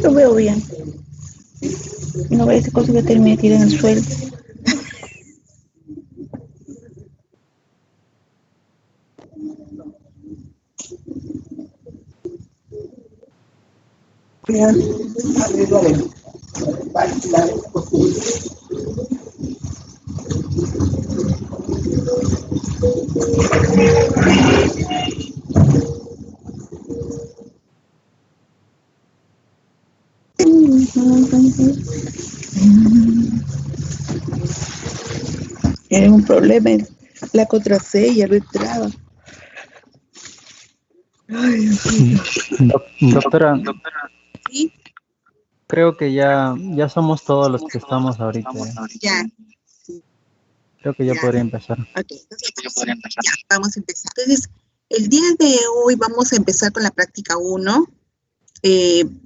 Lo veo bien. No vaya a ser cosa que termine tirada en el suelo. Tiene un problema en la contraseña, no entraba. Ay, Doctora, ¿sí? creo que ya somos todos los que estamos ahorita. Ya. Creo que ya podría empezar. Ok, entonces ya, vamos a empezar. Entonces, el día de hoy vamos a empezar con la práctica 1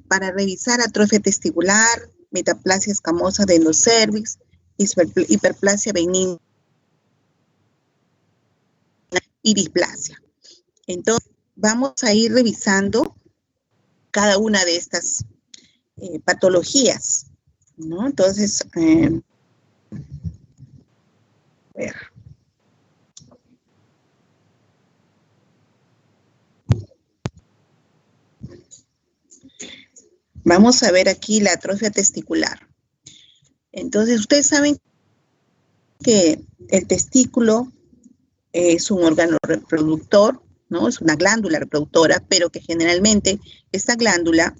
para revisar atrofia testicular, metaplasia escamosa de endocervix, hiperplasia benigna y displasia. Entonces, vamos a ir revisando cada una de estas patologías, ¿no? Entonces, a ver. Vamos a ver aquí la atrofia testicular. Entonces, ustedes saben que el testículo es un órgano reproductor, ¿no? Es una glándula reproductora, pero que generalmente esta glándula,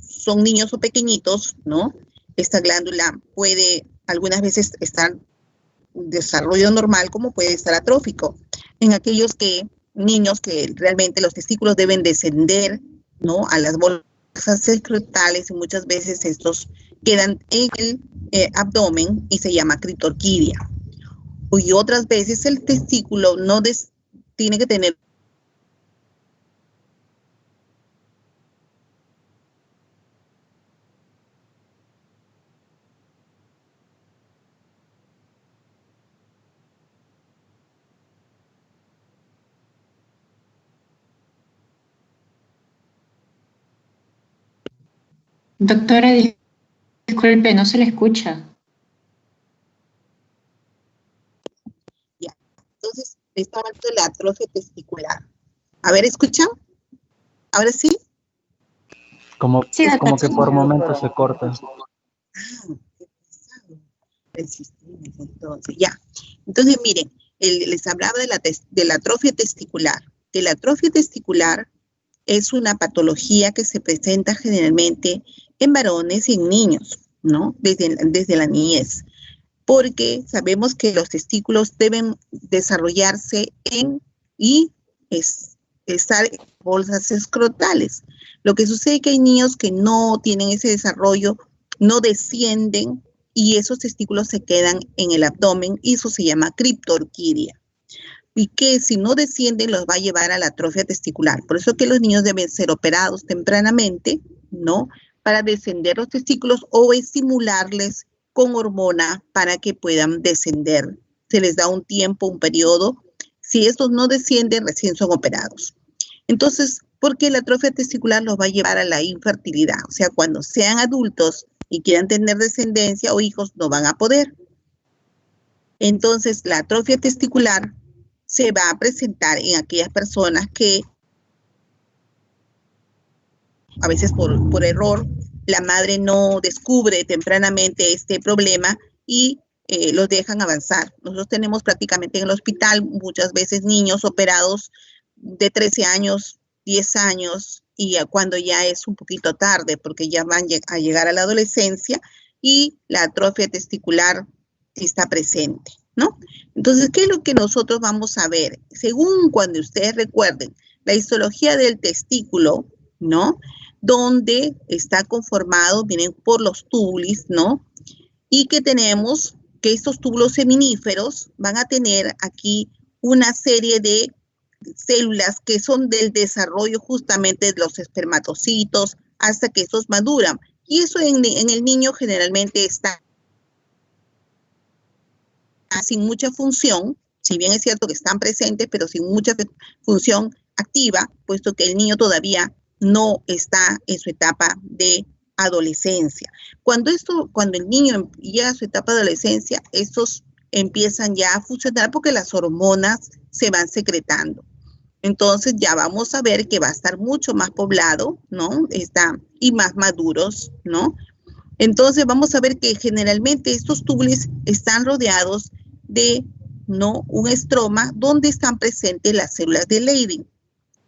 son niños o pequeñitos, ¿no? Esta glándula puede algunas veces estar en desarrollo normal, como puede estar atrófico. En aquellos niños que realmente los testículos deben descender, ¿no? A las bolsas escrotales, y muchas veces estos quedan en el abdomen y se llama criptorquidia. Y otras veces el testículo no tiene que tener Doctora, disculpe, no se le escucha. Ya. Entonces, está hablando de la atrofia testicular. A ver, ¿escuchan? ¿Ahora sí? Como Sí, que por momentos se corta. Qué pesado el sistema, entonces, ya. Entonces, miren, les hablaba de la atrofia testicular. Que la atrofia testicular es una patología que se presenta generalmente en varones y en niños, ¿no? Desde la niñez. Porque sabemos que los testículos deben desarrollarse y estar en bolsas escrotales. Lo que sucede es que hay niños que no tienen ese desarrollo, no descienden y esos testículos se quedan en el abdomen y eso se llama criptorquidia. Y que si no descienden los va a llevar a la atrofia testicular. Por eso que los niños deben ser operados tempranamente, ¿no? Para descender los testículos o estimularles con hormona para que puedan descender. Se les da un tiempo, un periodo. Si estos no descienden, recién son operados. Entonces, ¿por qué la atrofia testicular los va a llevar a la infertilidad? O sea, cuando sean adultos y quieran tener descendencia o hijos, no van a poder. Entonces, la atrofia testicular se va a presentar en aquellas personas que a veces por error la madre no descubre tempranamente este problema y los dejan avanzar. Nosotros tenemos prácticamente en el hospital muchas veces niños operados de 13 años, 10 años, y cuando ya es un poquito tarde porque ya van a llegar a la adolescencia y la atrofia testicular está presente, ¿no? Entonces, ¿qué es lo que nosotros vamos a ver? Según cuando ustedes recuerden la histología del testículo, ¿no? Donde está conformado, miren, por los túbulos, ¿no? Y que tenemos que estos túbulos seminíferos van a tener aquí una serie de células que son del desarrollo justamente de los espermatocitos hasta que estos maduran. Y eso en el niño generalmente está sin mucha función, si bien es cierto que están presentes, pero sin mucha función activa, puesto que el niño todavía no está en su etapa de adolescencia. Cuando el niño llega a su etapa de adolescencia, estos empiezan ya a funcionar porque las hormonas se van secretando. Entonces ya vamos a ver que va a estar mucho más poblado, ¿no? Y más maduros, ¿no? Entonces vamos a ver que generalmente estos túbulos están rodeados de, ¿no?, un estroma donde están presentes las células de Leydig.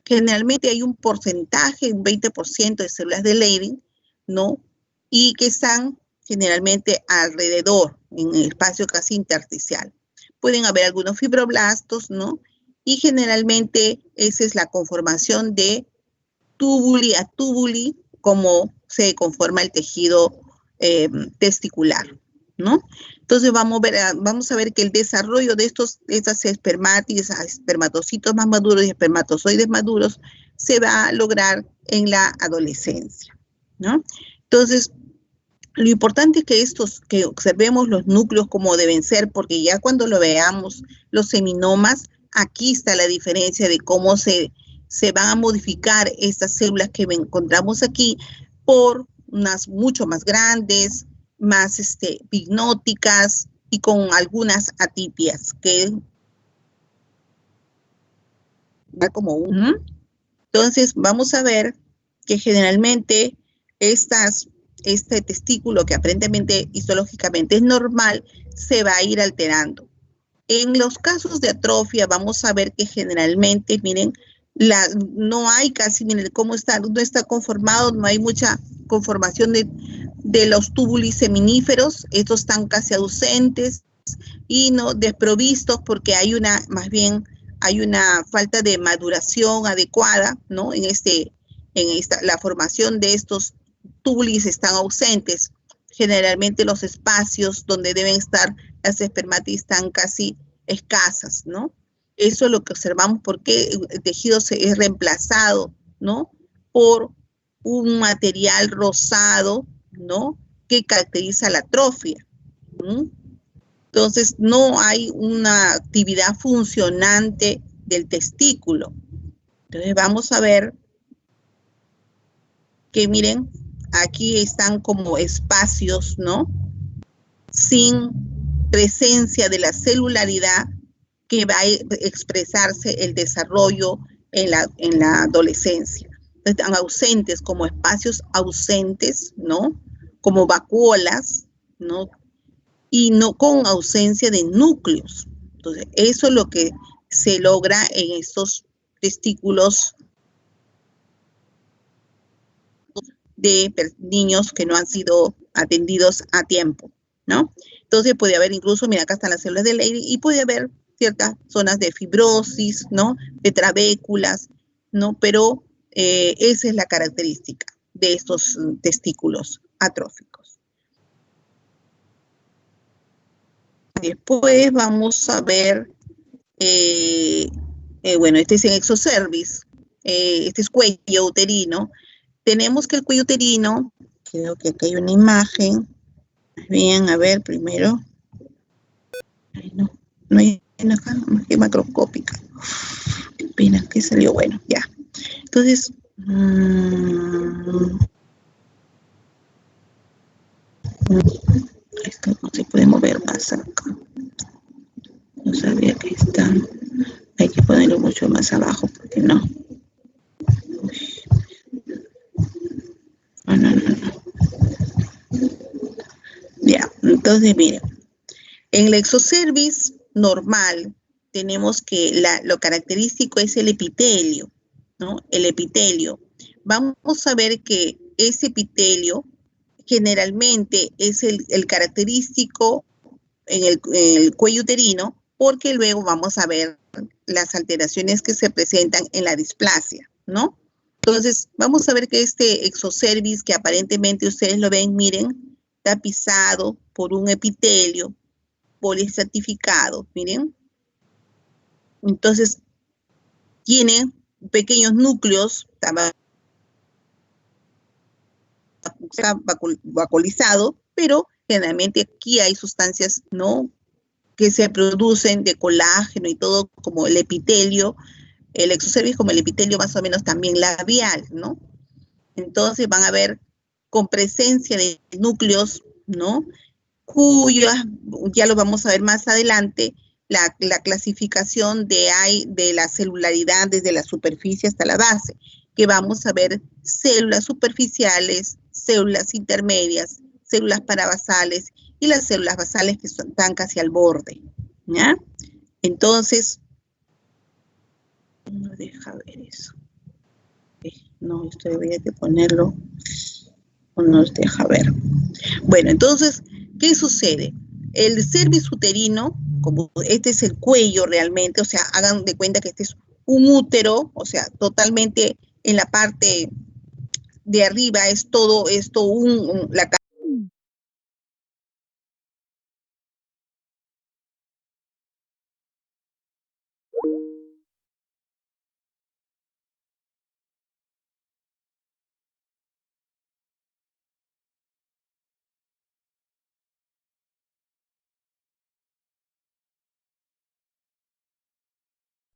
Generalmente hay un porcentaje, un 20% de células de Leydig, ¿no? Y que están generalmente alrededor, en el espacio casi intersticial. Pueden haber algunos fibroblastos, ¿no? Y generalmente esa es la conformación de túbuli a túbuli, como se conforma el tejido testicular, ¿no? Entonces vamos a ver que el desarrollo de estas espermatocitos más maduros y espermatozoides maduros se va a lograr en la adolescencia, ¿no? Entonces, lo importante es que observemos los núcleos como deben ser, porque ya cuando lo veamos, los seminomas, aquí está la diferencia de cómo se van a modificar estas células que encontramos aquí por unas mucho más grandes, más pignóticas y con algunas atipias que va como uno. Entonces vamos a ver que generalmente este testículo, que aparentemente histológicamente es normal, se va a ir alterando. En los casos de atrofia vamos a ver que generalmente, miren, no hay casi, miren cómo está, no está conformado, no hay mucha conformación de los túbulos seminíferos, estos están casi ausentes y no desprovistos porque más bien hay una falta de maduración adecuada, ¿no? La formación de estos túbulos están ausentes. Generalmente los espacios donde deben estar las espermátides están casi escasas, ¿no? Eso es lo que observamos porque el tejido es reemplazado, ¿no?, por un material rosado, ¿no?, que caracteriza la atrofia. Entonces, no hay una actividad funcionante del testículo. Entonces, vamos a ver que, miren, aquí están como espacios, ¿no?, sin presencia de la celularidad que va a expresarse el desarrollo en la adolescencia. Están ausentes, como espacios ausentes, ¿no?, como vacuolas, ¿no?, y no con ausencia de núcleos. Entonces, eso es lo que se logra en estos testículos de niños que no han sido atendidos a tiempo, ¿no? Entonces puede haber incluso, mira, acá están las células de Leydig y puede haber ciertas zonas de fibrosis, ¿no?, de trabéculas, ¿no? Pero esa es la característica de estos testículos atróficos. Después vamos a ver, bueno, este es en exocervix, este es cuello uterino. Tenemos que el cuello uterino, creo que aquí hay una imagen. Bien, a ver, primero. Ay, no hay acá, más que macroscópica. Qué pena que salió, bueno, ya. Entonces, esto no se puede mover más acá. No sabía que está. Hay que ponerlo mucho más abajo, porque no. No. Ya, entonces miren, en el exocervix normal tenemos que lo característico es el epitelio, ¿no? El epitelio. Vamos a ver que ese epitelio generalmente es el característico en el cuello uterino, porque luego vamos a ver las alteraciones que se presentan en la displasia, ¿no? Entonces, vamos a ver que este exocervix, que aparentemente ustedes lo ven, miren, tapizado por un epitelio poliestratificado, miren. Entonces, tiene pequeños núcleos, vacuolizado, pero generalmente aquí hay sustancias, ¿no?, que se producen de colágeno y todo, como el epitelio, el exocervix como el epitelio más o menos también labial, ¿no? Entonces van a ver con presencia de núcleos, ¿no?, cuyos, ya lo vamos a ver más adelante, la clasificación de la celularidad desde la superficie hasta la base, que vamos a ver células superficiales, células intermedias, células parabasales y las células basales que están casi al borde, ¿ya? Entonces, no deja ver eso. No, esto debería de ponerlo, o no nos deja ver. Bueno, entonces, ¿qué sucede? El cervix uterino, como este es el cuello realmente, o sea, hagan de cuenta que este es un útero, o sea, totalmente en la parte de arriba es todo esto, la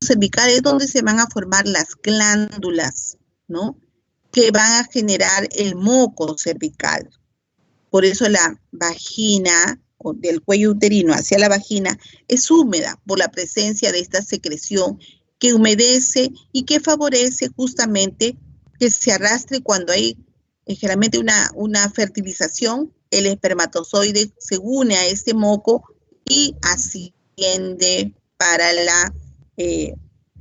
cervical es donde se van a formar las glándulas, ¿no?, que van a generar el moco cervical. Por eso la vagina, o del cuello uterino hacia la vagina, es húmeda por la presencia de esta secreción que humedece y que favorece justamente que se arrastre cuando hay generalmente una fertilización. El espermatozoide se une a este moco y asciende para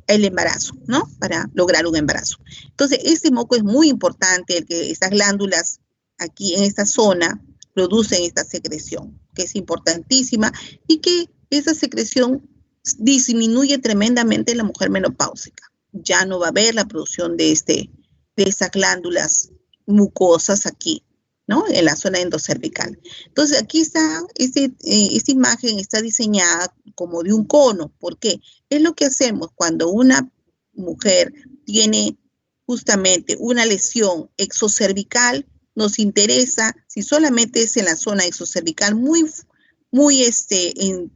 el embarazo, ¿no?, para lograr un embarazo. Entonces, este moco es muy importante, el que estas glándulas aquí en esta zona producen esta secreción, que es importantísima, y que esa secreción disminuye tremendamente en la mujer menopáusica. Ya no va a haber la producción de estas glándulas mucosas aquí, ¿no?, en la zona endocervical. Entonces, aquí está, esta imagen está diseñada como de un cono. ¿Por qué? Es lo que hacemos cuando una mujer tiene justamente una lesión exocervical. Nos interesa si solamente es en la zona exocervical muy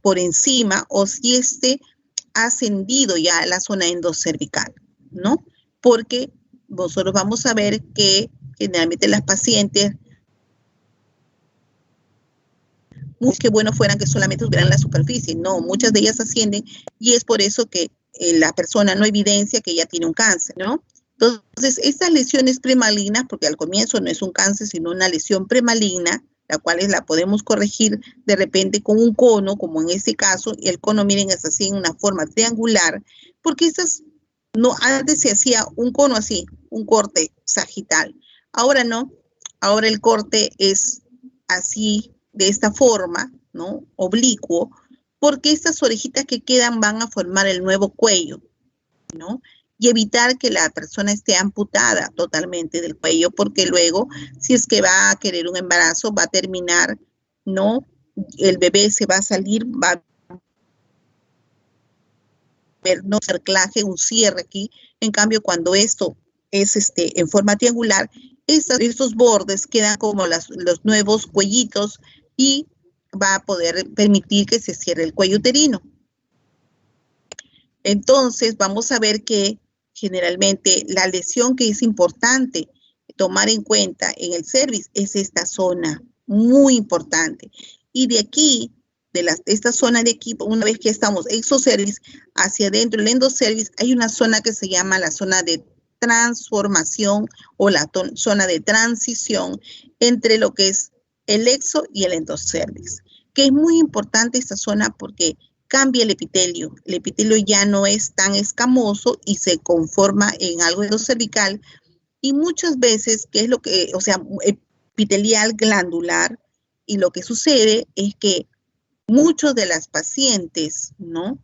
por encima, o si ha ascendido ya a la zona endocervical, ¿no? Porque nosotros vamos a ver que generalmente las pacientes, que bueno fueran que solamente estuvieran en la superficie. No, muchas de ellas ascienden, y es por eso que la persona no evidencia que ya tiene un cáncer, ¿no? Entonces, estas lesiones premalignas, porque al comienzo no es un cáncer, sino una lesión premaligna, la cual la podemos corregir de repente con un cono, como en este caso, y el cono, miren, es así en una forma triangular, porque antes se hacía un cono así, un corte sagital. Ahora no, ahora el corte es así, de esta forma, ¿no?, oblicuo, porque estas orejitas que quedan van a formar el nuevo cuello, ¿no?, y evitar que la persona esté amputada totalmente del cuello, porque luego, si es que va a querer un embarazo, va a terminar, ¿no?, el bebé se va a salir, va a haber no cerclaje, un cierre aquí. En cambio, cuando esto es en forma triangular, estos bordes quedan como los nuevos cuellitos, y va a poder permitir que se cierre el cuello uterino. Entonces, vamos a ver que generalmente la lesión que es importante tomar en cuenta en el cervix es esta zona, muy importante. Y de aquí, esta zona de aquí, una vez que estamos exocervix, hacia adentro, el endocervix, hay una zona que se llama la zona de transformación, o la zona de transición entre lo que es el exo y el endocervix, que es muy importante esta zona porque cambia el epitelio. El epitelio ya no es tan escamoso y se conforma en algo endocervical, y muchas veces, que es lo que, o sea, epitelial glandular, y lo que sucede es que muchos de las pacientes, ¿no?,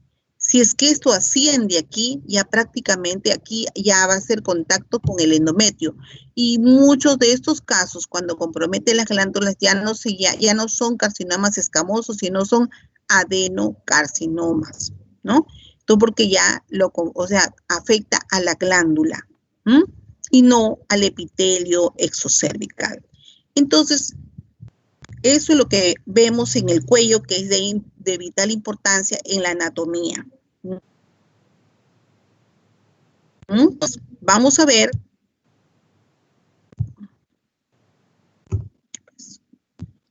Si es que esto asciende aquí, ya prácticamente aquí ya va a ser contacto con el endometrio. Y muchos de estos casos, cuando compromete las glándulas, ya no son carcinomas escamosos, sino son adenocarcinomas, ¿no? Todo porque ya afecta a la glándula, ¿m? Y no al epitelio exocervical. Entonces, eso es lo que vemos en el cuello, que es de vital importancia en la anatomía. Entonces, vamos a ver.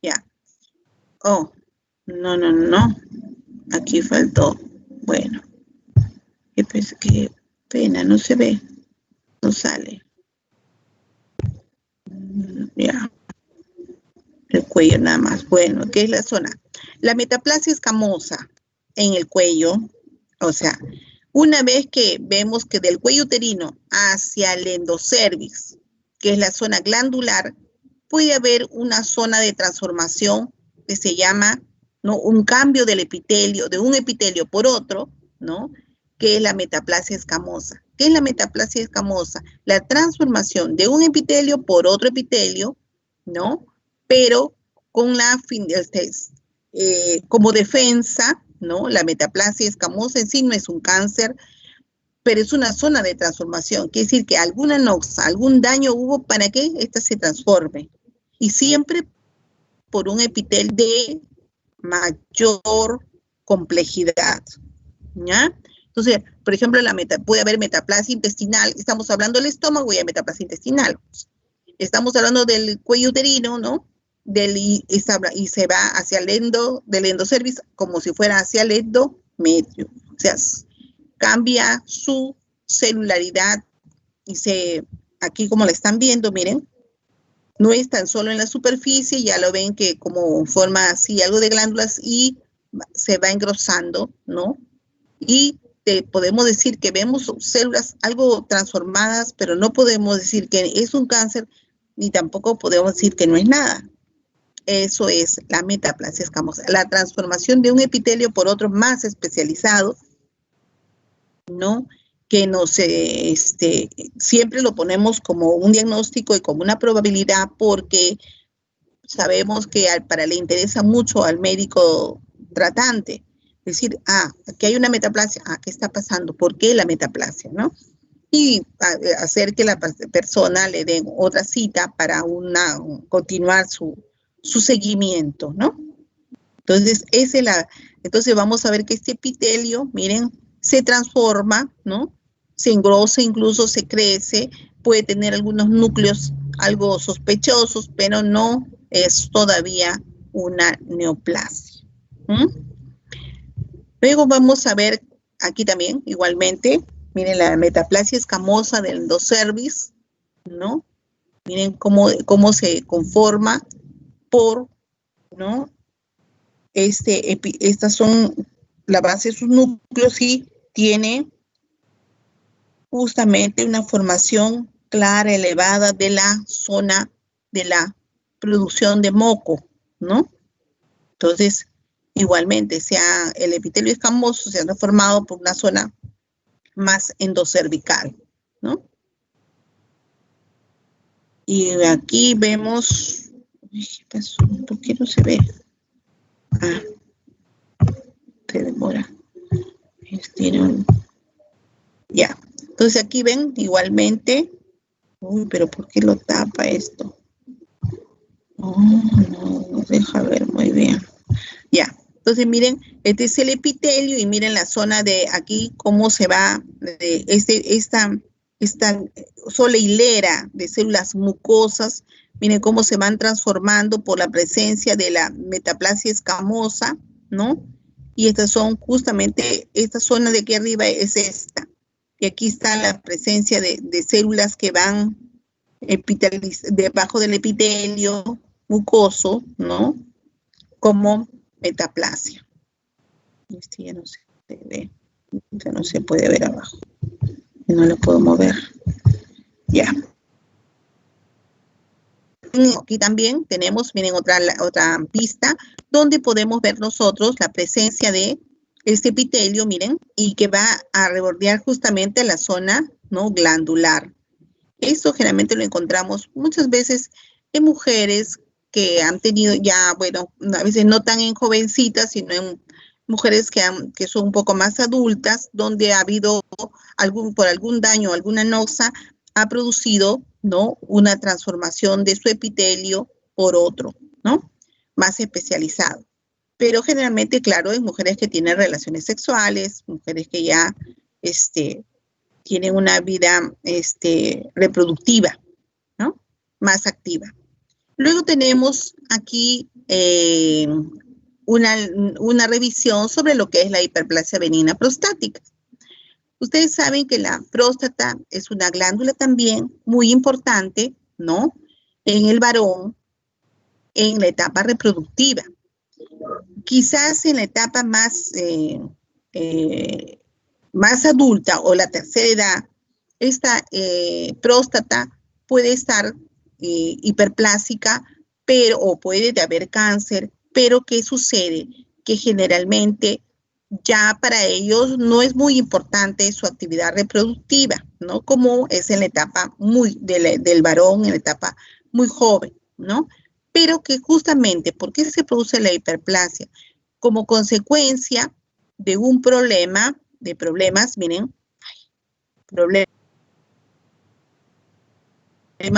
Ya. Oh, no. Aquí faltó. Bueno. Qué pena, no se ve. No sale. Ya. El cuello nada más. Bueno, ¿qué es la zona? La metaplasia escamosa en el cuello, o sea, una vez que vemos que del cuello uterino hacia el endocervix, que es la zona glandular, puede haber una zona de transformación que se llama, ¿no?, un cambio del epitelio, de un epitelio por otro, ¿no?, que es la metaplasia escamosa. ¿Qué es la metaplasia escamosa? La transformación de un epitelio por otro epitelio, ¿no?, pero con como defensa, ¿no? La metaplasia escamosa en sí no es un cáncer, pero es una zona de transformación. Quiere decir que alguna noxa, algún daño hubo para que ésta se transforme. Y siempre por un epitelio de mayor complejidad, ¿ya? Entonces, por ejemplo, puede haber metaplasia intestinal. Estamos hablando del estómago y hay metaplasia intestinal. Estamos hablando del cuello uterino, ¿no? Y se va hacia el del endocervix como si fuera hacia el endometrio. O sea, cambia su celularidad y aquí como la están viendo, miren, no es tan solo en la superficie, ya lo ven que como forma así algo de glándulas y se va engrosando, ¿no? Y podemos decir que vemos células algo transformadas, pero no podemos decir que es un cáncer, ni tampoco podemos decir que no es nada. Eso es la metaplasia escamosa, la transformación de un epitelio por otro más especializado, ¿no? Que siempre lo ponemos como un diagnóstico y como una probabilidad porque sabemos que para le interesa mucho al médico tratante decir, aquí hay una metaplasia, ¿qué está pasando? ¿Por qué la metaplasia, no? Y hacer que la persona le den otra cita para continuar su seguimiento, ¿no? Entonces, entonces vamos a ver que este epitelio, miren, se transforma, ¿no? Se engrosa, incluso se crece, puede tener algunos núcleos algo sospechosos, pero no es todavía una neoplasia. Luego vamos a ver aquí también, igualmente, miren la metaplasia escamosa del endocervix, ¿no? Miren cómo se conforma ¿no? Estas son la base de sus núcleos y tiene justamente una formación clara, elevada de la zona de la producción de moco, ¿no? Entonces, igualmente, el epitelio escamoso se ha formado por una zona más endocervical, ¿no? Y aquí vemos, ¿qué pasó? ¿Por qué no se ve? Se demora. Ya. Entonces aquí ven igualmente. Uy, pero ¿por qué lo tapa esto? No deja ver muy bien. Ya. Entonces miren, este es el epitelio y miren la zona de aquí cómo se va de esta sola hilera de células mucosas. Miren cómo se van transformando por la presencia de la metaplasia escamosa, ¿no? Y estas son justamente, esta zona de aquí arriba es esta. Y aquí está la presencia de células que van debajo del epitelio mucoso, ¿no? Como metaplasia. Este ya no se ve, ya no se puede ver abajo. No lo puedo mover. Ya. Aquí también tenemos, miren, otra pista donde podemos ver nosotros la presencia de este epitelio, miren, y que va a rebordear justamente la zona, ¿no?, glandular. Esto generalmente lo encontramos muchas veces en mujeres que han tenido ya, bueno, a veces no tan en jovencitas, sino en mujeres que son un poco más adultas, donde ha habido por algún daño, alguna noxa, ha producido, ¿no?, una transformación de su epitelio por otro, ¿no?, más especializado. Pero generalmente, claro, en mujeres que tienen relaciones sexuales, mujeres que ya tienen una vida reproductiva, ¿no?, más activa. Luego tenemos aquí una revisión sobre lo que es la hiperplasia benigna prostática. Ustedes saben que la próstata es una glándula también muy importante, ¿no?, en el varón en la etapa reproductiva. Quizás en la etapa más adulta o la tercera edad, esta próstata puede estar hiperplásica, o puede haber cáncer, pero ¿qué sucede? Que generalmente ya para ellos no es muy importante su actividad reproductiva, ¿no?, como es en la etapa del varón, en la etapa muy joven, ¿no? Pero que justamente, ¿por qué se produce la hiperplasia? Como consecuencia de un problemas, miren, problemas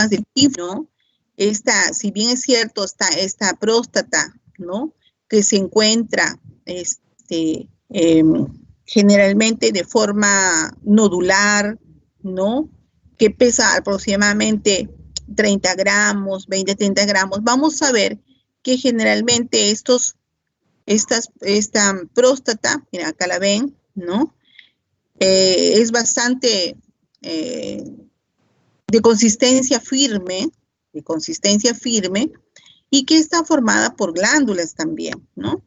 del ¿no? Si bien es cierto, esta próstata, ¿no?, que se encuentra generalmente de forma nodular, ¿no?, que pesa aproximadamente 30 gramos, 20, 30 gramos, vamos a ver que generalmente esta próstata, mira, acá la ven, ¿no?, es bastante de consistencia firme, y que está formada por glándulas también, ¿no?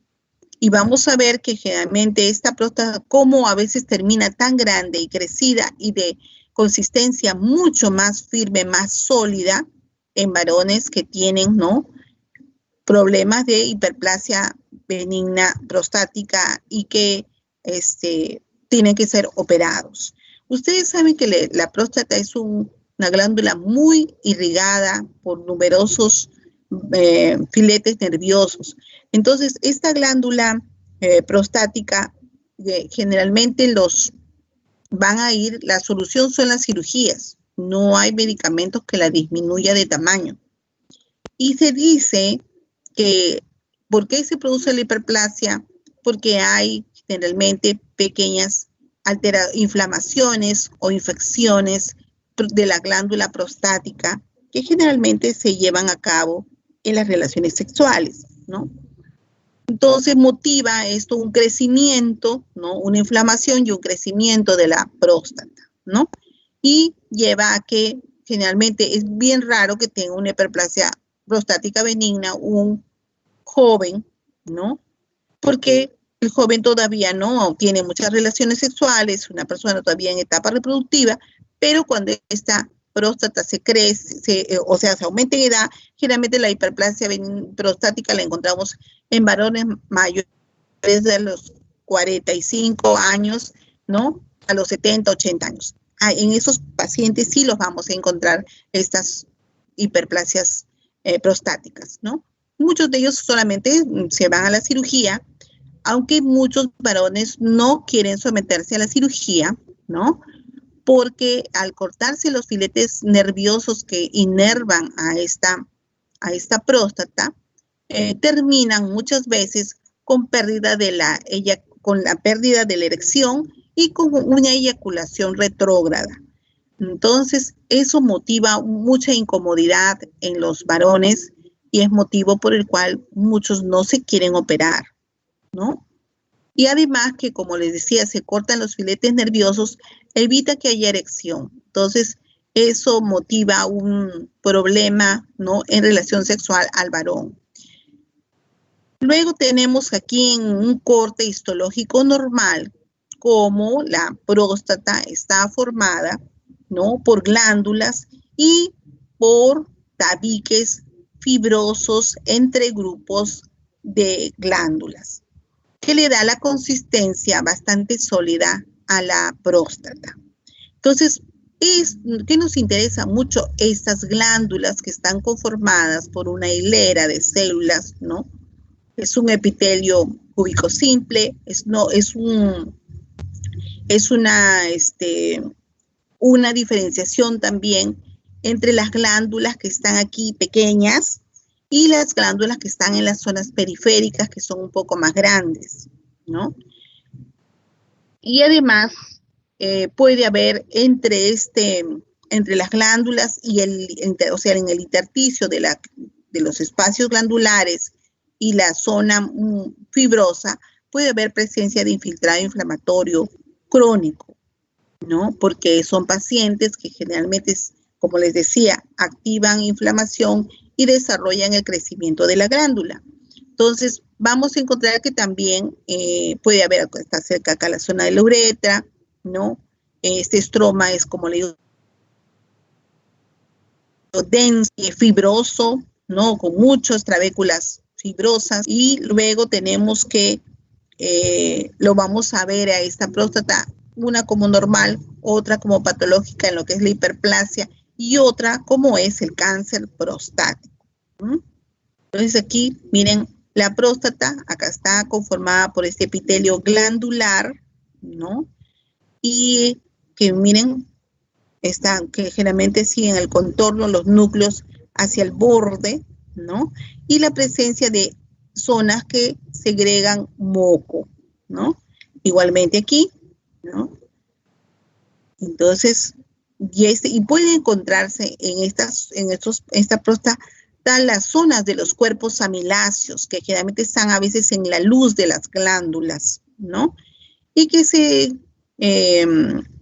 Y vamos a ver que generalmente esta próstata, como a veces termina tan grande y crecida y de consistencia mucho más firme, más sólida en varones que tienen, ¿no?, problemas de hiperplasia benigna prostática y que tienen que ser operados. Ustedes saben que la próstata es una glándula muy irrigada por numerosos filetes nerviosos. Entonces, esta glándula prostática, generalmente la solución son las cirugías. No hay medicamentos que la disminuya de tamaño. Y se dice que, ¿por qué se produce la hiperplasia? Porque hay generalmente pequeñas inflamaciones o infecciones de la glándula prostática que generalmente se llevan a cabo en las relaciones sexuales, ¿no? Entonces motiva esto un crecimiento, ¿no?, una inflamación y un crecimiento de la próstata, ¿no? Y lleva a que generalmente es bien raro que tenga una hiperplasia prostática benigna un joven, ¿no? Porque el joven todavía no tiene muchas relaciones sexuales, una persona todavía en etapa reproductiva, pero cuando esta próstata se crece, se aumenta en edad, generalmente la hiperplasia prostática la encontramos en varones mayores de los 45 años, ¿no?, a los 70, 80 años. En esos pacientes sí los vamos a encontrar estas hiperplasias prostáticas, ¿no? Muchos de ellos solamente se van a la cirugía, aunque muchos varones no quieren someterse a la cirugía, ¿no?, porque al cortarse los filetes nerviosos que inervan a esta próstata, terminan muchas veces con con la pérdida de la erección y con una eyaculación retrógrada. Entonces, eso motiva mucha incomodidad en los varones y es motivo por el cual muchos no se quieren operar, ¿no? Y además que, como les decía, se cortan los filetes nerviosos, evita que haya erección. Entonces, eso motiva un problema, ¿no?, en relación sexual al varón. Luego tenemos aquí en un corte histológico normal cómo la próstata está formada, ¿no?, por glándulas y por tabiques fibrosos entre grupos de glándulas. que le da la consistencia bastante sólida a la próstata. Entonces, ¿qué nos interesa mucho? Estas glándulas que están conformadas por una hilera de células, ¿no? Es un epitelio cúbico simple, una diferenciación también entre las glándulas que están aquí pequeñas y las glándulas que están en las zonas periféricas, que son un poco más grandes, ¿no? Y además puede haber entre las glándulas y o sea, en el intersticio de los espacios glandulares y la zona fibrosa, puede haber presencia de infiltrado inflamatorio crónico, ¿no? Porque son pacientes que generalmente, como les decía, activan inflamación y desarrollan el crecimiento de la glándula. Entonces, vamos a encontrar que también puede haber, está cerca acá la zona de la uretra, ¿no? Este estroma es, como le digo, denso, fibroso, ¿no? Con muchas trabéculas fibrosas. Y luego tenemos que, lo vamos a ver a esta próstata, una como normal, otra como patológica en lo que es la hiperplasia y otra como es el cáncer prostático. Entonces aquí, miren, la próstata, acá está conformada por este epitelio glandular, ¿no? Y que miren, que generalmente siguen el contorno, los núcleos hacia el borde, ¿no? Y la presencia de zonas que segregan moco, ¿no? Igualmente aquí, ¿no? Entonces, y puede encontrarse en esta próstata las zonas de los cuerpos amiláceos, que generalmente están a veces en la luz de las glándulas, ¿no? Y que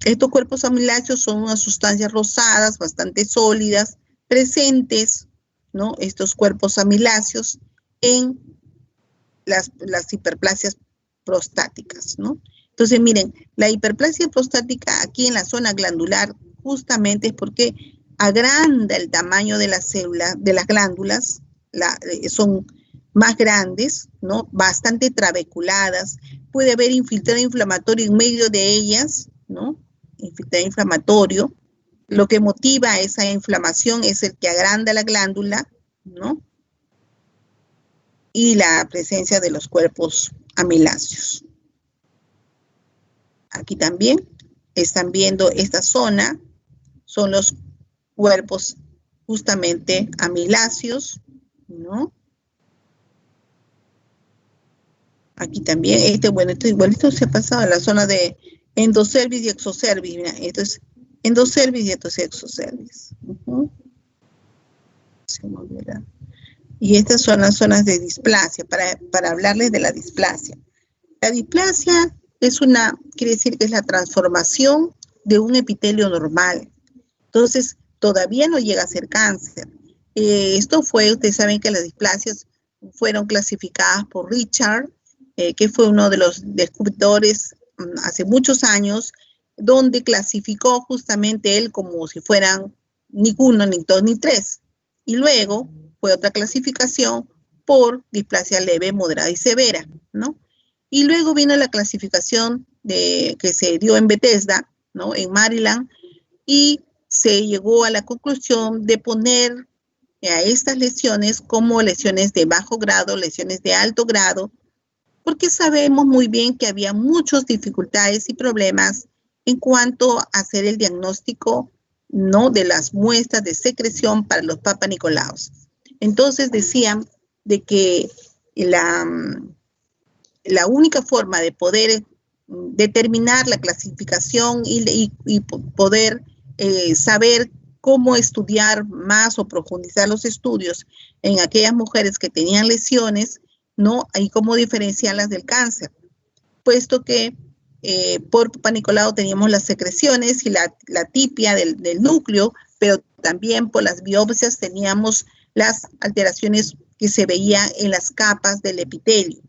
estos cuerpos amiláceos son unas sustancias rosadas, bastante sólidas, presentes, ¿no? Estos cuerpos amiláceos en las hiperplasias prostáticas, ¿no? Entonces, miren, la hiperplasia prostática aquí en la zona glandular justamente es porque agranda el tamaño de las células, de las glándulas, son más grandes, ¿no? Bastante trabeculadas. Puede haber infiltrado inflamatorio en medio de ellas, ¿no? Infiltrado inflamatorio. Lo que motiva esa inflamación es el que agranda la glándula, ¿no? Y la presencia de los cuerpos amiláceos. Aquí también están viendo esta zona, son los cuerpos justamente amiláceos, ¿no? Aquí también, esto se ha pasado a la zona de endocervix y exocervix. Mira, esto es endocervix y esto es exocervix. Y estas son las zonas de displasia, para hablarles de la displasia. La displasia quiere decir que es la transformación de un epitelio normal. Entonces, todavía no llega a ser cáncer. Ustedes saben que las displasias fueron clasificadas por Richard, que fue uno de los descubridores hace muchos años, donde clasificó justamente él como si fueran ni 1, ni 2, ni 3. Y luego fue otra clasificación por displasia leve, moderada y severa, ¿no? Y luego vino la clasificación que se dio en Bethesda, ¿no? En Maryland, y se llegó a la conclusión de poner a estas lesiones como lesiones de bajo grado, lesiones de alto grado, porque sabemos muy bien que había muchas dificultades y problemas en cuanto a hacer el diagnóstico, ¿no? De las muestras de secreción para los Papa Nicolaos. Entonces decían de que la única forma de poder determinar la clasificación y poder saber cómo estudiar más o profundizar los estudios en aquellas mujeres que tenían lesiones, ¿no? Y cómo diferenciarlas del cáncer, puesto que por Papa Nicolau teníamos las secreciones y la tipia del núcleo, pero también por las biopsias teníamos las alteraciones que se veían en las capas del epitelio.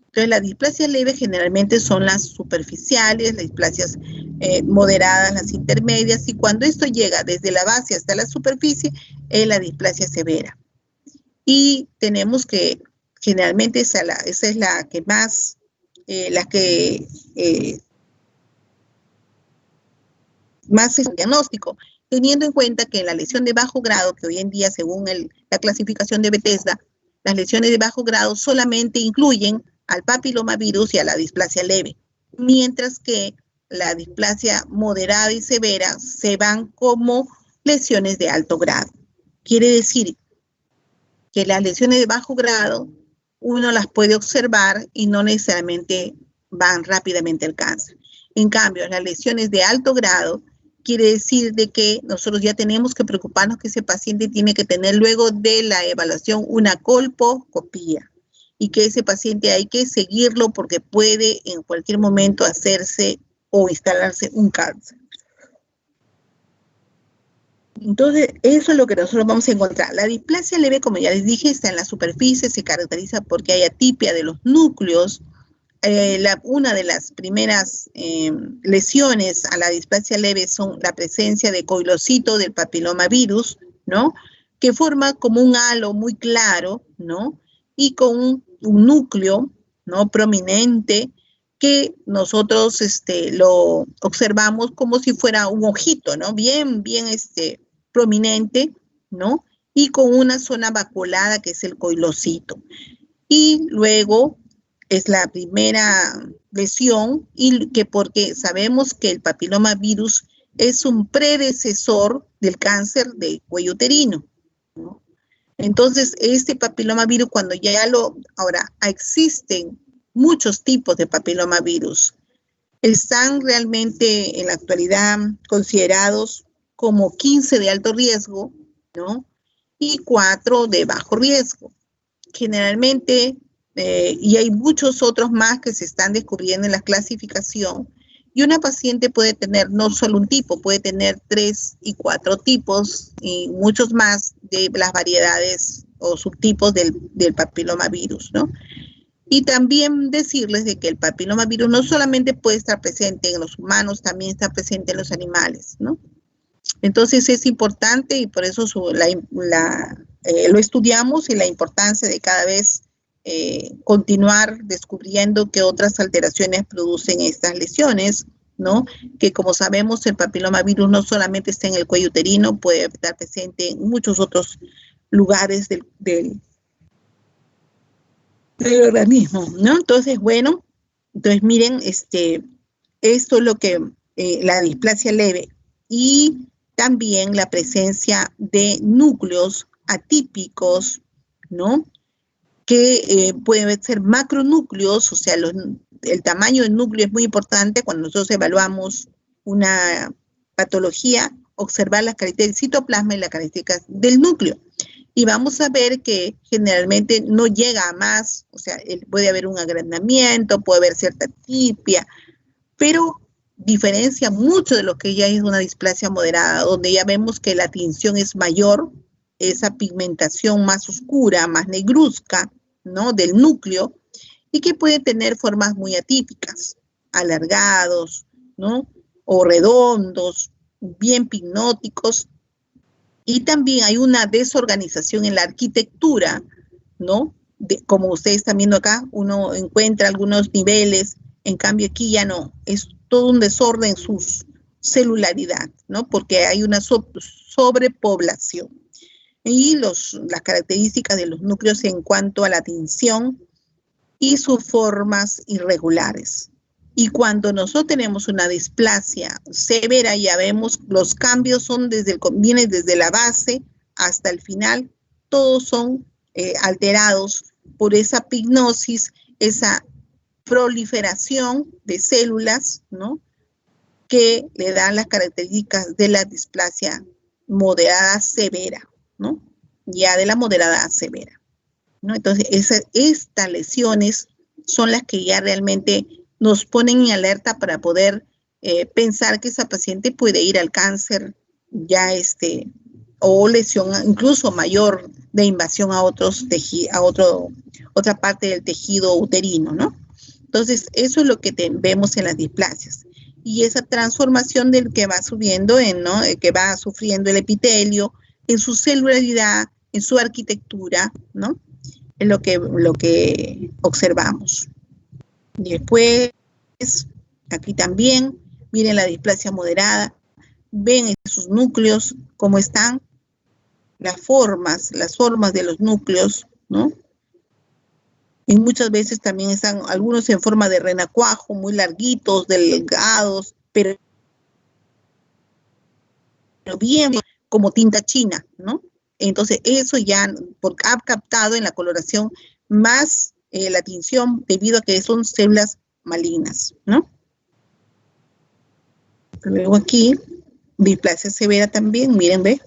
Entonces, las displasias leves generalmente son las superficiales, las displasias moderadas, las intermedias, y cuando esto llega desde la base hasta la superficie, es la displasia severa. Y tenemos que, generalmente, esa es la que más las que más es el diagnóstico, teniendo en cuenta que la lesión de bajo grado, que hoy en día según la clasificación de Bethesda, las lesiones de bajo grado solamente incluyen al papilomavirus y a la displasia leve, mientras que la displasia moderada y severa se van como lesiones de alto grado. Quiere decir que las lesiones de bajo grado uno las puede observar y no necesariamente van rápidamente al cáncer. En cambio, las lesiones de alto grado quiere decir de que nosotros ya tenemos que preocuparnos que ese paciente tiene que tener luego de la evaluación una colposcopía y que ese paciente hay que seguirlo porque puede en cualquier momento hacerse o instalarse un cáncer. Entonces, eso es lo que nosotros vamos a encontrar. La displasia leve, como ya les dije, está en la superficie, se caracteriza porque hay atipia de los núcleos. Una de las primeras lesiones a la displasia leve son la presencia de coilocito del papilomavirus, ¿no? Que forma como un halo muy claro, ¿no? Y con un núcleo, ¿no? Prominente, que nosotros lo observamos como si fuera un ojito, ¿no? Bien prominente, ¿no? Y con una zona vacuolada que es el coilocito. Y luego es la primera lesión y que porque sabemos que el papilomavirus es un predecesor del cáncer del cuello uterino, ¿no? Entonces, este papilomavirus, cuando ahora existen muchos tipos de papilomavirus, están realmente en la actualidad considerados como 15 de alto riesgo, ¿no? Y 4 de bajo riesgo. Generalmente, y hay muchos otros más que se están descubriendo en la clasificación, y una paciente puede tener no solo un tipo, puede tener 3 y 4 tipos y muchos más de las variedades o subtipos del papilomavirus, ¿no? Y también decirles de que el papilomavirus no solamente puede estar presente en los humanos, también está presente en los animales, ¿no? Entonces es importante y por eso lo estudiamos y la importancia de cada vez continuar descubriendo qué otras alteraciones producen estas lesiones, ¿no? Que como sabemos el papilomavirus no solamente está en el cuello uterino, puede estar presente en muchos otros lugares del organismo, ¿no? Entonces, bueno, miren, esto es lo que la displasia leve y también la presencia de núcleos atípicos, ¿no? Que pueden ser macronúcleos, o sea, el tamaño del núcleo es muy importante cuando nosotros evaluamos una patología, observar las características del citoplasma y las características del núcleo. Y vamos a ver que generalmente no llega a más, o sea, puede haber un agrandamiento, puede haber cierta atipia, pero diferencia mucho de lo que ya es una displasia moderada, donde ya vemos que la tinción es mayor, esa pigmentación más oscura, más negruzca, ¿no? Del núcleo, y que puede tener formas muy atípicas, alargados, ¿no? O redondos, bien pignóticos, y también hay una desorganización en la arquitectura, ¿no? Como ustedes están viendo acá, uno encuentra algunos niveles, en cambio aquí ya no, es todo un desorden su celularidad, ¿no? Porque hay una sobrepoblación. Y las características de los núcleos en cuanto a la tinción y sus formas irregulares. Y cuando nosotros tenemos una displasia severa, ya vemos los cambios vienen desde la base hasta el final, todos son alterados por esa pignosis, esa proliferación de células, ¿no? Que le dan las características de la displasia moderada severa, ¿no? Ya de la moderada a severa, ¿no? Entonces, estas lesiones son las que ya realmente nos ponen en alerta para poder pensar que esa paciente puede ir al cáncer ya o lesión incluso mayor de invasión a otra parte del tejido uterino, ¿no? Entonces, eso es lo que vemos en las displasias. Y esa transformación del que va subiendo, ¿no? Que va sufriendo el epitelio, en su celularidad, en su arquitectura, ¿no? Es lo que observamos. Después, aquí también, miren la displasia moderada, ven sus núcleos, cómo están, las formas de los núcleos, ¿no? Y muchas veces también están algunos en forma de renacuajo, muy larguitos, delgados, pero bien como tinta china, ¿no? Entonces eso ya ha captado en la coloración más la tinción debido a que son células malignas, ¿no? Luego aquí, displasia severa también, miren, ve,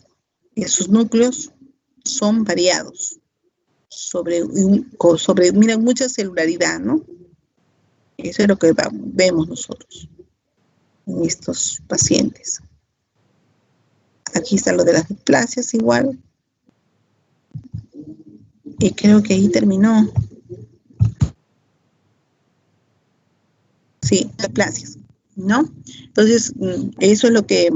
sus núcleos son variados, miren, mucha celularidad, ¿no? Eso es lo que vemos nosotros en estos pacientes. Aquí está lo de las displasias igual. Y creo que ahí terminó. Sí, displasias, ¿no? Entonces, eso es lo que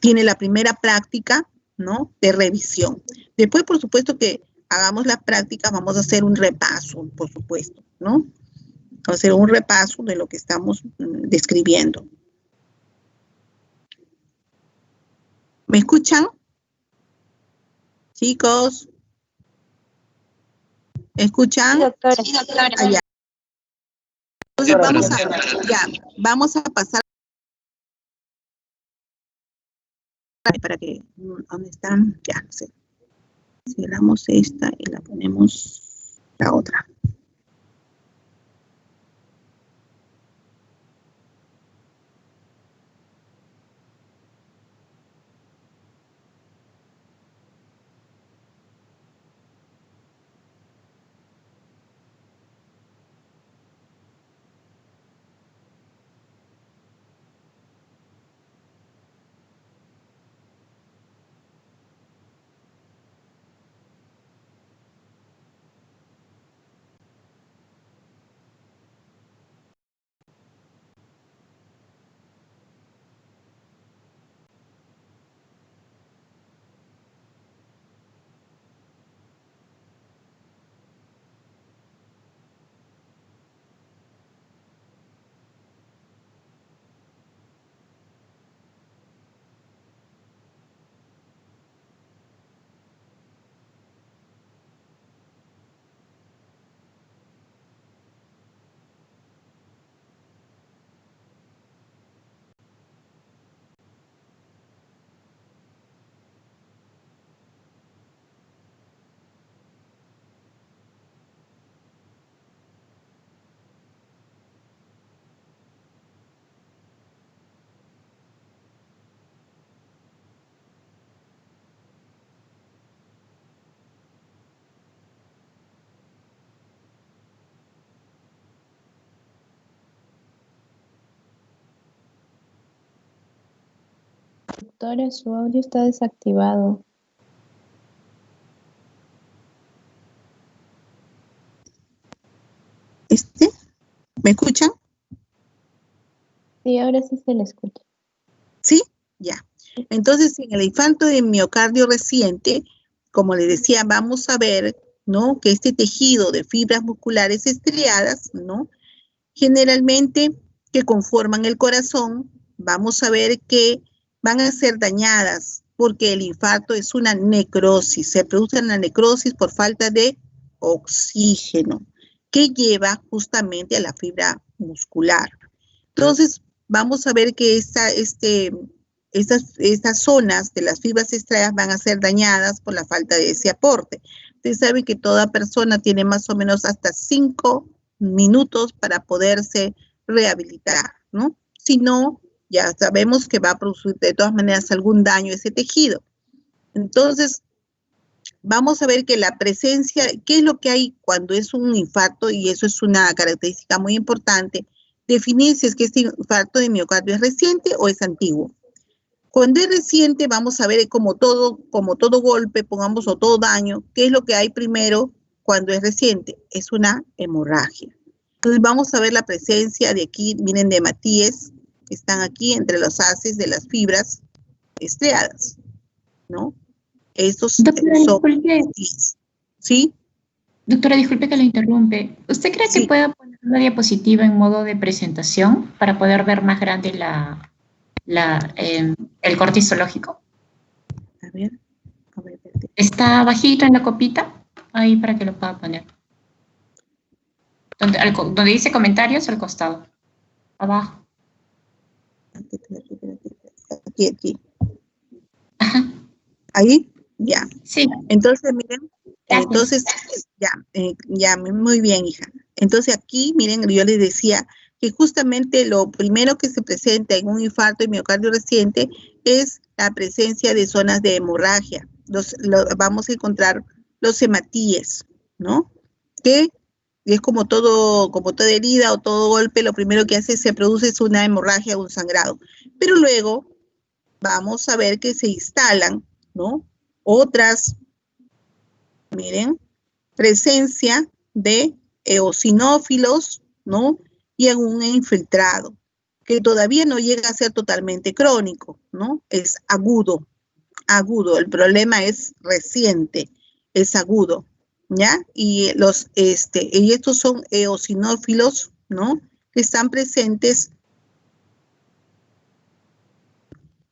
tiene la primera práctica, ¿no? De revisión. Después, por supuesto que hagamos la práctica, vamos a hacer un repaso, por supuesto, ¿no? Vamos a hacer un repaso de lo que estamos describiendo. ¿Me escuchan? Chicos. ¿Escuchan? Sí, doctora. Sí, doctora. Allá. Entonces vamos a pasar para que, ¿dónde están? Ya, cerramos esta y la ponemos la otra. Doctora, su audio está desactivado. ¿Me escuchan? Sí, ahora sí se le escucha. ¿Sí? Ya. Entonces, en el infarto de miocardio reciente, como les decía, vamos a ver, ¿no? Que este tejido de fibras musculares estriadas, ¿no? Generalmente que conforman el corazón, vamos a ver que van a ser dañadas porque el infarto es una necrosis, se produce una necrosis por falta de oxígeno que lleva justamente a la fibra muscular. Entonces, vamos a ver que estas zonas de las fibras extraídas van a ser dañadas por la falta de ese aporte. Ustedes saben que toda persona tiene más o menos hasta 5 minutos para poderse rehabilitar, ¿no? Si no, ya sabemos que va a producir de todas maneras algún daño a ese tejido. Entonces, vamos a ver que la presencia, ¿qué es lo que hay cuando es un infarto? Y eso es una característica muy importante. Definir si es que este infarto de miocardio es reciente o es antiguo. Cuando es reciente, vamos a ver como todo golpe, pongamos, o todo daño, ¿qué es lo que hay primero cuando es reciente? Es una hemorragia. Entonces vamos a ver la presencia de aquí, miren, de hematíes, que están aquí entre los haces de las fibras estriadas, ¿no? Estos Doctora, son disculpe. ¿sí? Doctora, disculpe que lo interrumpe. ¿Usted cree Sí. que pueda poner una diapositiva en modo de presentación para poder ver más grande el corte histológico. A ver. Está bajito en la copita, ahí para que lo pueda poner. Donde dice comentarios, al costado. Abajo. Aquí. Ajá. Ahí, ya. Sí. Entonces, miren, Gracias. entonces, ya, muy bien, hija. Entonces aquí, miren, yo les decía que justamente lo primero que se presenta en un infarto de miocardio reciente es la presencia de zonas de hemorragia. Vamos a encontrar los hematíes, ¿no? Que es como toda herida o todo golpe, lo primero que hace se produce es una hemorragia o un sangrado. Pero luego vamos a ver que se instalan, ¿no? Otras, miren, presencia de eosinófilos, ¿no? Y en un infiltrado, que todavía no llega a ser totalmente crónico, ¿no? Es agudo. El problema es reciente, es agudo, ¿ya? Y estos son eosinófilos, ¿no? Que están presentes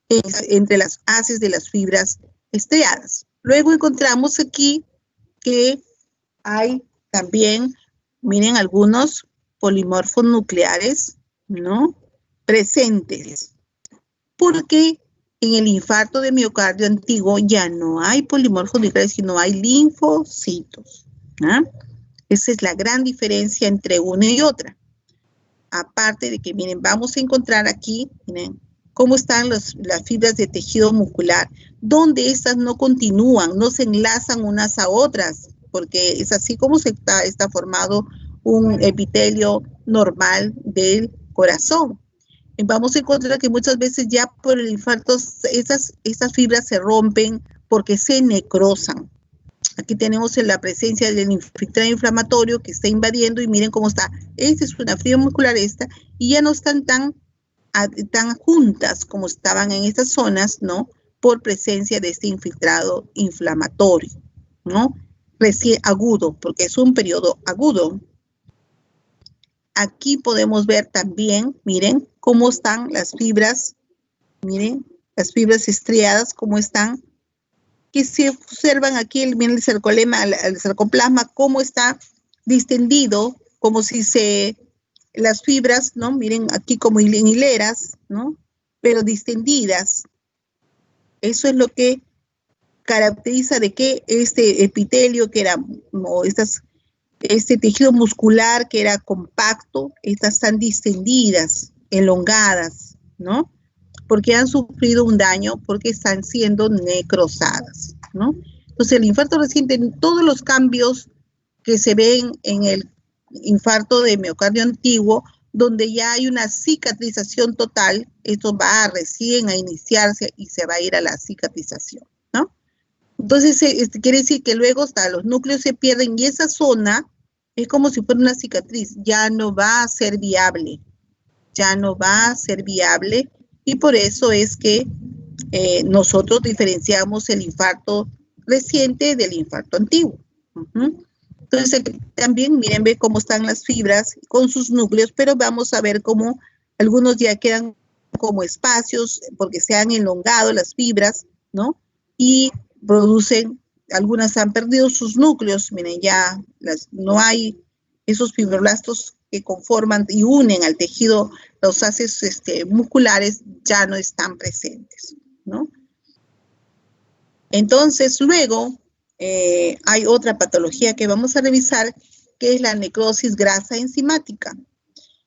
entre las haces de las fibras estriadas. Luego encontramos aquí que hay también, miren, algunos polimorfos nucleares, ¿no? Presentes. Porque en el infarto de miocardio antiguo ya no hay polimorfos nucleares, sino hay linfocitos. ¿Ah? Esa es la gran diferencia entre una y otra. Aparte de que, miren, vamos a encontrar aquí, miren, cómo están las fibras de tejido muscular, donde estas no continúan, no se enlazan unas a otras, porque es así como está formado un epitelio normal del corazón. Vamos a encontrar que muchas veces ya por el infarto esas fibras se rompen porque se necrosan. Aquí tenemos la presencia del infiltrado inflamatorio que está invadiendo y miren cómo está. Esta es una fibra muscular y ya no están tan juntas como estaban en estas zonas, ¿no? Por presencia de este infiltrado inflamatorio, ¿no? Recién agudo, porque es un periodo agudo. Aquí podemos ver también, miren, cómo están las fibras, miren, las fibras estriadas, cómo están, que se observan aquí, miren el sarcoplasma, cómo está distendido, como si las fibras, ¿no? Miren aquí como en hileras, ¿no? Pero distendidas. Eso es lo que caracteriza de que este epitelio, que era, o este tejido muscular que era compacto, estas están distendidas, elongadas, ¿no? Porque han sufrido un daño, porque están siendo necrosadas, ¿no? Entonces el infarto reciente, en todos los cambios que se ven en el infarto de miocardio antiguo, donde ya hay una cicatrización total, esto va recién a iniciarse y se va a ir a la cicatrización, ¿no? Entonces, quiere decir que luego hasta los núcleos se pierden y esa zona es como si fuera una cicatriz, ya no va a ser viable, y por eso es que nosotros diferenciamos el infarto reciente del infarto antiguo. Entonces, también miren, ve cómo están las fibras con sus núcleos, pero vamos a ver cómo algunos ya quedan como espacios porque se han elongado las fibras, ¿no? Y producen, algunas han perdido sus núcleos, miren, ya no hay esos fibroblastos que conforman y unen al tejido, los haces musculares ya no están presentes, ¿no? Entonces, luego hay otra patología que vamos a revisar, que es la necrosis grasa enzimática.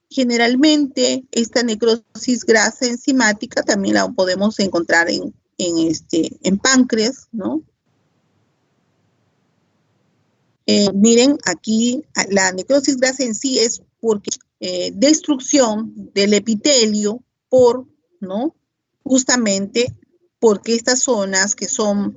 Generalmente, esta necrosis grasa enzimática también la podemos encontrar en páncreas, ¿no? Miren, aquí la necrosis grasa en sí es porque destrucción del epitelio ¿no? Justamente porque estas zonas que son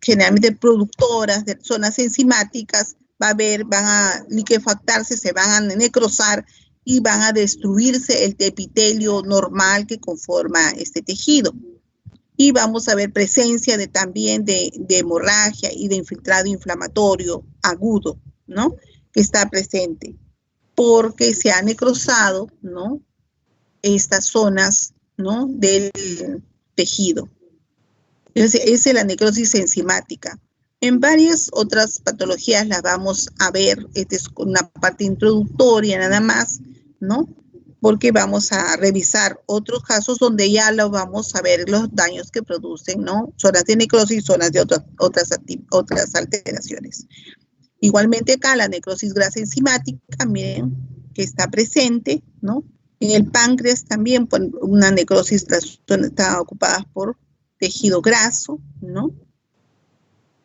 generalmente productoras de zonas enzimáticas van a liquefactarse, se van a necrosar y van a destruirse el epitelio normal que conforma este tejido. Y vamos a ver presencia también de hemorragia y de infiltrado inflamatorio agudo, ¿no? Que está presente. porque se ha necrosado, ¿no?, estas zonas, ¿no?, del tejido. Esa es la necrosis enzimática. En varias otras patologías las vamos a ver. Esta es una parte introductoria nada más, ¿no?, porque vamos a revisar otros casos donde ya lo vamos a ver los daños que producen, ¿no?, zonas de necrosis, zonas de otras alteraciones. Igualmente acá la necrosis grasa enzimática, miren, que está presente, ¿no? En el páncreas también, por una necrosis, está ocupada por tejido graso, ¿no?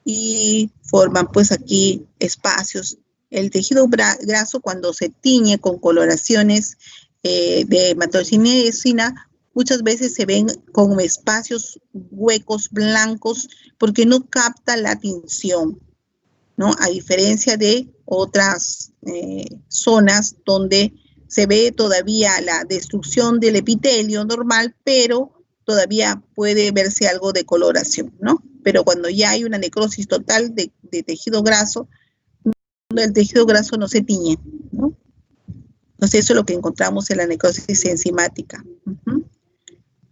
Y forman pues aquí espacios. El tejido graso, cuando se tiñe con coloraciones de hematocianina, muchas veces se ven como espacios huecos blancos porque no capta la tinción, ¿no? A diferencia de otras zonas donde se ve todavía la destrucción del epitelio normal, pero todavía puede verse algo de coloración, ¿no? Pero cuando ya hay una necrosis total de tejido graso, el tejido graso no se tiñe, ¿no? Entonces eso es lo que encontramos en la necrosis enzimática.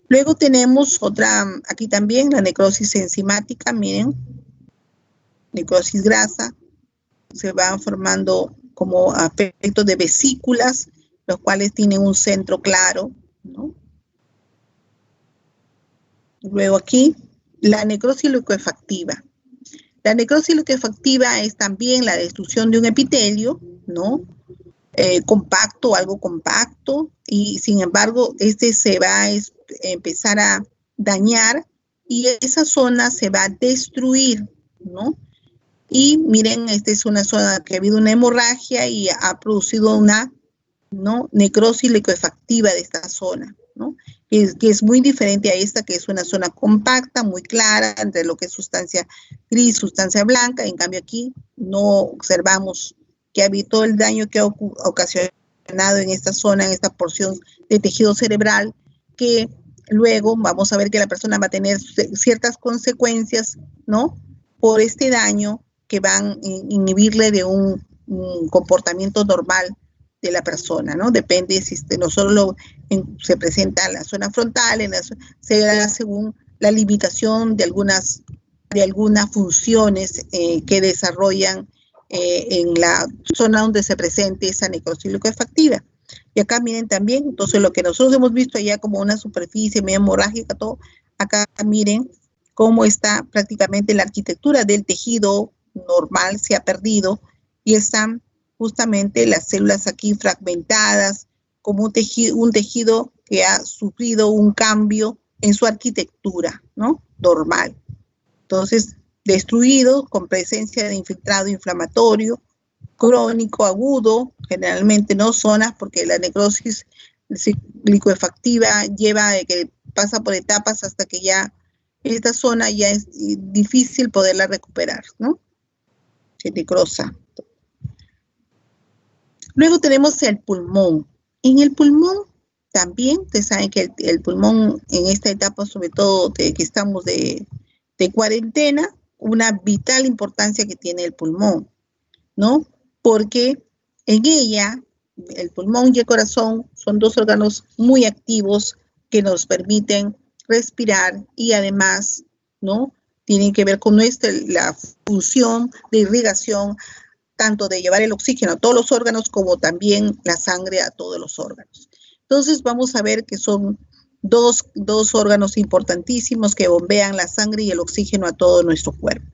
Luego tenemos otra, aquí también la necrosis enzimática, miren, necrosis grasa, se van formando como aspectos de vesículas, los cuales tienen un centro claro, ¿no? Luego aquí, la necrosis liquefactiva. La necrosis liquefactiva es también la destrucción de un epitelio, ¿no? Compacto, algo compacto, y sin embargo, este se va a empezar a dañar y esa zona se va a destruir, ¿no? Y miren, esta es una zona que ha habido una hemorragia y ha producido una, ¿no?, necrosis liquefactiva de esta zona, ¿no? Que es muy diferente a esta, que es una zona compacta, muy clara, entre lo que es sustancia gris, sustancia blanca. En cambio aquí no observamos que ha habido todo el daño que ha ocasionado en esta zona, en esta porción de tejido cerebral, que luego vamos a ver que la persona va a tener ciertas consecuencias, ¿no?, por este daño, que van a inhibirle de un comportamiento normal de la persona, ¿no? Depende si no solo se presenta en la zona frontal, se da según la limitación de algunas funciones que desarrollan en la zona donde se presente esa necrosis liquefactiva. Y acá miren también, entonces lo que nosotros hemos visto allá como una superficie medio hemorrágica, todo, acá miren cómo está prácticamente la arquitectura del tejido normal, se ha perdido, y están justamente las células aquí fragmentadas, como un tejido que ha sufrido un cambio en su arquitectura, ¿no?, normal. Entonces, destruido con presencia de infiltrado inflamatorio, crónico, agudo, generalmente no zonas, porque la necrosis liquefactiva lleva de que pasa por etapas hasta que ya esta zona ya es difícil poderla recuperar, ¿no? Se necrosa. Luego tenemos el pulmón. En el pulmón también, ustedes saben que el pulmón en esta etapa, sobre todo de que estamos de cuarentena, una vital importancia que tiene el pulmón, ¿no? Porque en ella, el pulmón y el corazón son dos órganos muy activos que nos permiten respirar y además, ¿no?, tienen que ver con la función de irrigación, tanto de llevar el oxígeno a todos los órganos como también la sangre a todos los órganos. Entonces vamos a ver que son dos órganos importantísimos que bombean la sangre y el oxígeno a todo nuestro cuerpo.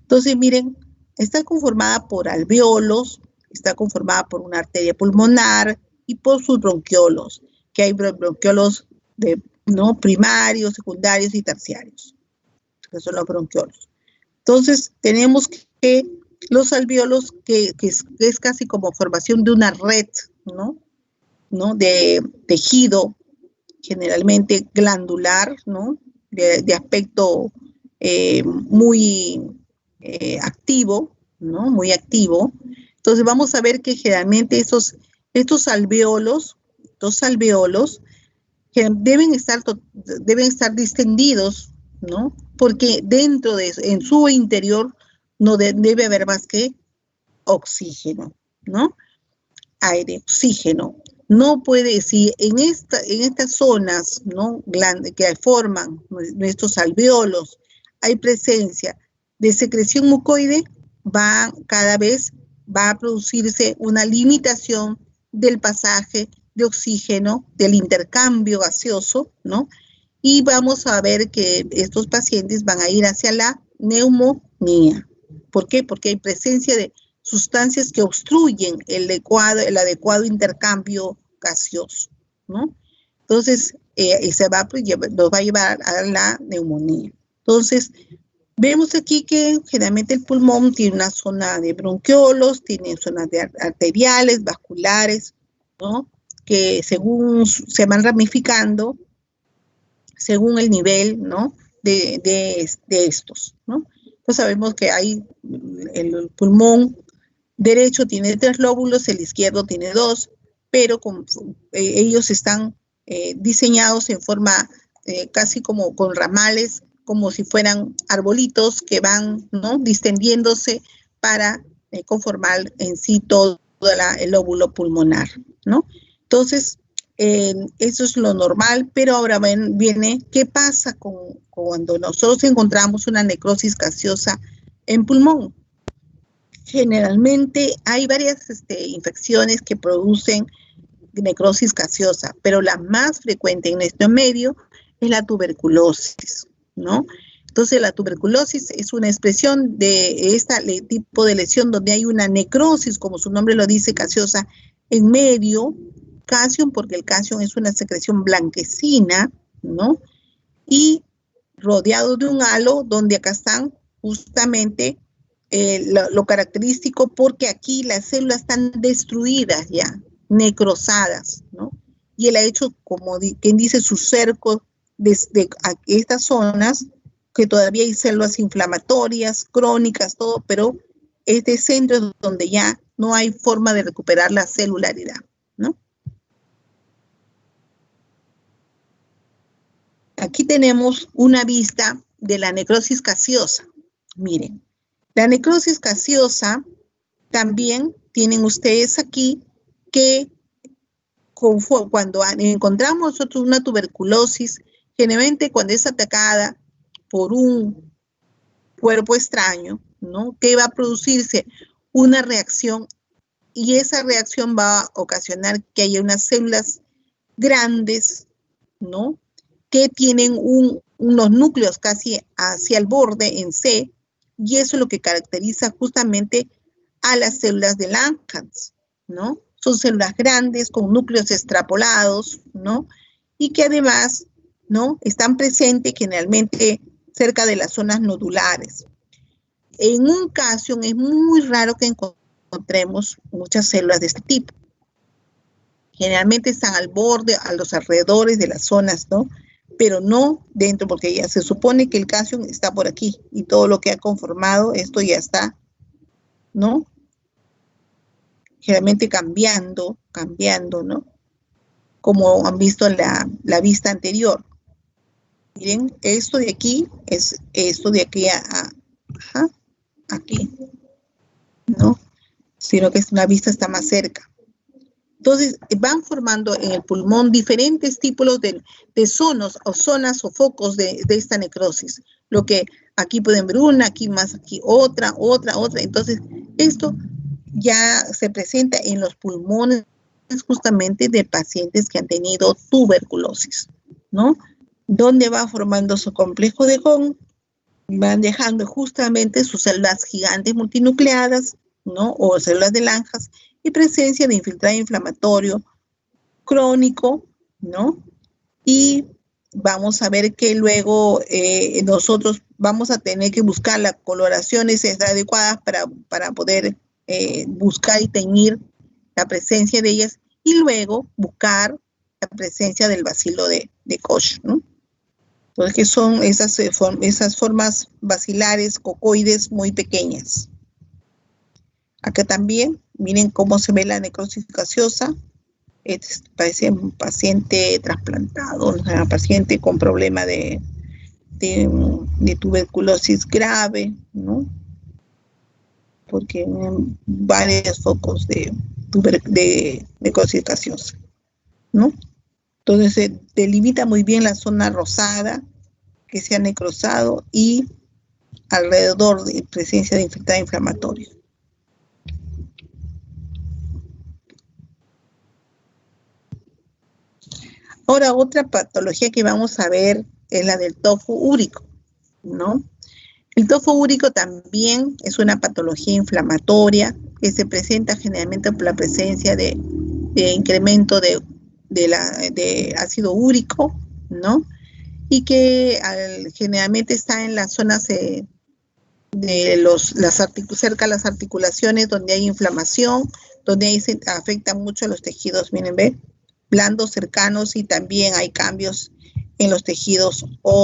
Entonces miren, está conformada por alvéolos, está conformada por una arteria pulmonar y por sus bronquiolos, que hay bronquiolos ¿no?, primarios, secundarios y terciarios, que son los bronquiolos. Entonces tenemos que los alvéolos, que es casi como formación de una red, ¿no?, de tejido, generalmente glandular, ¿no?, de aspecto muy activo, ¿no?, muy activo. Entonces vamos a ver que generalmente estos alvéolos, que deben estar distendidos, ¿no?, porque dentro de eso, en su interior, no debe haber más que oxígeno, ¿no? aire, oxígeno. No puede, si en estas zonas, ¿no?, que forman nuestros alveolos, hay presencia de secreción mucoide, cada vez va a producirse una limitación del pasaje de oxígeno, del intercambio gaseoso, ¿no? Y vamos a ver que estos pacientes van a ir hacia la neumonía. ¿Por qué? Porque hay presencia de sustancias que obstruyen el adecuado intercambio gaseoso, ¿no? Entonces, nos va a llevar a la neumonía. Entonces, vemos aquí que generalmente el pulmón tiene una zona de bronquiolos, tiene zonas arteriales, vasculares, ¿no?, que según se van ramificando según el nivel, ¿no?, de estos, ¿no? Entonces sabemos que el pulmón derecho tiene 3 lóbulos, el izquierdo tiene 2, pero ellos están diseñados en forma casi como con ramales, como si fueran arbolitos que van, ¿no?, distendiéndose para conformar en sí todo el lóbulo pulmonar, ¿no? Entonces, eso es lo normal, pero ahora viene qué pasa cuando nosotros encontramos una necrosis gaseosa en pulmón. Generalmente hay varias infecciones que producen necrosis gaseosa, pero la más frecuente en nuestro medio es la tuberculosis, ¿no? Entonces, la tuberculosis es una expresión de este tipo de lesión donde hay una necrosis, como su nombre lo dice, gaseosa, en medio, cation, porque el cation es una secreción blanquecina, ¿no? Y rodeado de un halo, donde acá están justamente lo característico, porque aquí las células están destruidas ya, necrosadas, ¿no? Y él ha hecho, como quien dice, su cerco desde estas zonas, que todavía hay células inflamatorias, crónicas, todo, pero este centro es donde ya no hay forma de recuperar la celularidad, ¿no? Aquí tenemos una vista de la necrosis gaseosa. Miren, la necrosis gaseosa también tienen ustedes aquí que cuando encontramos nosotros una tuberculosis, generalmente cuando es atacada por un cuerpo extraño, ¿no?, que va a producirse una reacción, y esa reacción va a ocasionar que haya unas células grandes, ¿no?, que tienen unos núcleos casi hacia el borde en C, y eso es lo que caracteriza justamente a las células de Langerhans, ¿no? Son células grandes con núcleos extrapolados, ¿no? Y que además, ¿no?, están presentes generalmente cerca de las zonas nodulares. En un cation es muy raro que encontremos muchas células de este tipo. Generalmente están al borde, a los alrededores de las zonas, ¿no?, pero no dentro, porque ya se supone que el cation está por aquí y todo lo que ha conformado esto ya está, ¿no?, generalmente cambiando, ¿no?, como han visto en la vista anterior. Miren, esto de aquí es esto de aquí aquí, ¿no?, sino que una vista está más cerca. Entonces, van formando en el pulmón diferentes tipos de zonas o focos de esta necrosis. Lo que aquí pueden ver una, aquí más, aquí otra. Entonces, esto ya se presenta en los pulmones justamente de pacientes que han tenido tuberculosis, ¿no? Donde va formando su complejo de Gone, van dejando justamente sus células gigantes multinucleadas, ¿no?, o células de Langerhans, y presencia de infiltrado inflamatorio crónico, ¿no? Y vamos a ver que luego nosotros vamos a tener que buscar las coloraciones adecuadas para poder buscar y teñir la presencia de ellas, y luego buscar la presencia del bacilo de Koch, ¿no? Entonces, que son esas formas bacilares cocoides muy pequeñas. Acá también, miren cómo se ve la necrosis gaseosa. Parece un paciente trasplantado, un paciente con problema de tuberculosis grave, ¿no? Porque hay varios focos de de necrosis gaseosa, ¿no? Entonces se delimita muy bien la zona rosada que se ha necrosado y alrededor de presencia de infectado inflamatorio. Ahora, otra patología que vamos a ver es la del tofo úrico, ¿no? El tofo úrico también es una patología inflamatoria que se presenta generalmente por la presencia de incremento de ácido úrico, ¿no? Y que generalmente está en las zonas cerca de las articulaciones donde hay inflamación, donde ahí se afectan mucho los tejidos, miren, ¿ven? Blandos, cercanos, y también hay cambios en los tejidos